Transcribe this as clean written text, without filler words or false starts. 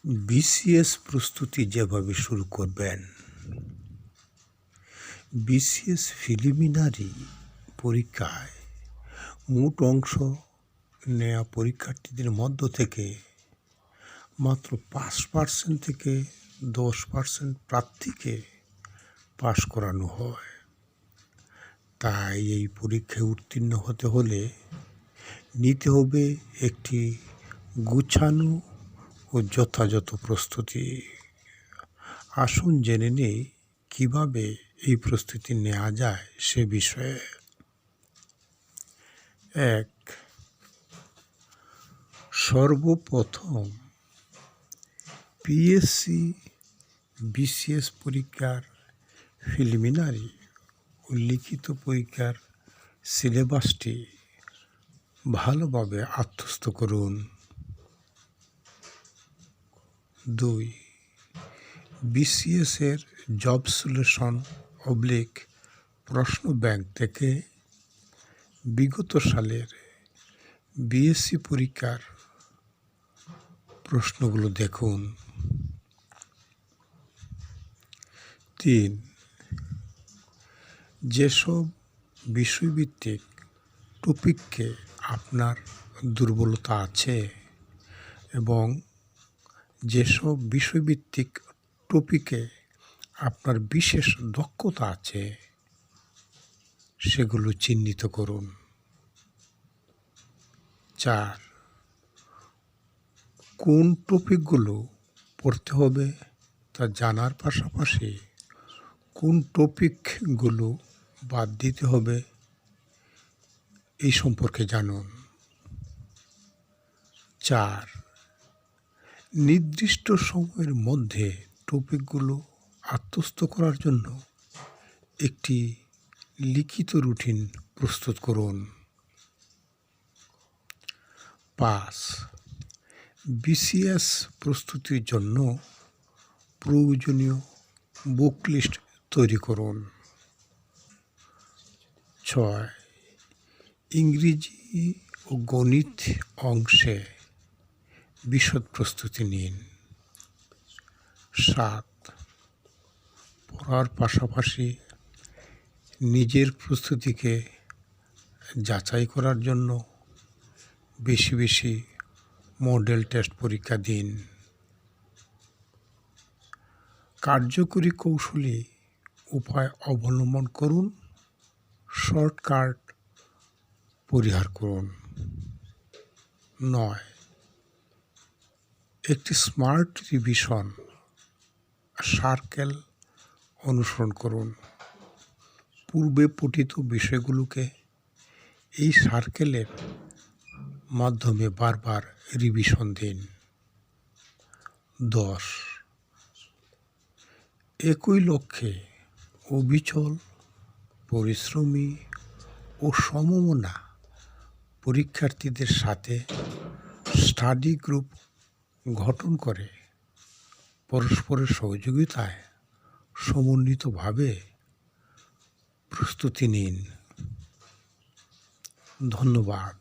BCS প্রস্তুতি যেভাবে শুরু করবেন, বিসিএস প্রিলিমিনারি পরীক্ষায় মোট অংশ নেওয়া পরীক্ষার্থীদের মধ্য থেকে মাত্র 5% থেকে 10% প্রার্থীকে পাশ করানো হয়। তাই এই পরীক্ষায় উত্তীর্ণ হতে হলে নিতে হবে একটি গুছানো ও যথাযথ প্রস্তুতি। আসুন জেনে নেই কীভাবে এই প্রস্তুতি নেওয়া যায় সে বিষয়ে। 1. সর্বপ্রথম পিএসসি বিসিএস পরীক্ষার প্রিলিমিনারি ও লিখিত পরীক্ষার সিলেবাসটি ভালোভাবে আত্মস্থ করুন। 2. বিসিএসের জব সলিউশন / প্রশ্ন ব্যাংক থেকে বিগত সালের বিএসসি পরীক্ষার প্রশ্নগুলো দেখুন। 3. যেসব বিষয়ভিত্তিক টপিকে আপনার দুর্বলতা আছে এবং যেসব বিষয়ভিত্তিক টপিকে আপনার বিশেষ দক্ষতা আছে সেগুলো চিহ্নিত করুন। 4. কোন টপিকগুলো পড়তে হবে তা জানার পাশাপাশি কোন টপিকগুলো বাদ দিতে হবে এই সম্পর্কে জানুন। 4. নির্দিষ্ট সময়ের মধ্যে টপিকগুলো আত্মস্থ করার জন্য একটি লিখিত রুটিন প্রস্তুত করুন। 5. বিসিএস প্রস্তুতির জন্য প্রয়োজনীয় বুক লিস্ট তৈরি করুন। 6. ইংরেজি ও গণিত অংশে বিশদ প্রস্তুতি নিন। 7. পড়ার পাশাপাশি নিজের প্রস্তুতিকে যাচাই করার জন্য বেশি বেশি মডেল টেস্ট পরীক্ষা দিন। কার্যকরী কৌশলী উপায় অবলম্বন করুন, শর্টকাট পরিহার করুন। 9. একটি স্মার্ট রিভিশন সার্কেল অনুসরণ করুন। পূর্বে পঠিত বিষয়গুলোকে এই সার্কেলের মাধ্যমে বারবার রিভিশন দিন। 10. একই লক্ষ্যে অবিচল, পরিশ্রমী ও সমমনা পরীক্ষার্থীদের সাথে স্টাডি গ্রুপ গঠন করে পরস্পরের সহযোগিতায় সমন্বিতভাবে প্রস্তুতি নিন। ধন্যবাদ।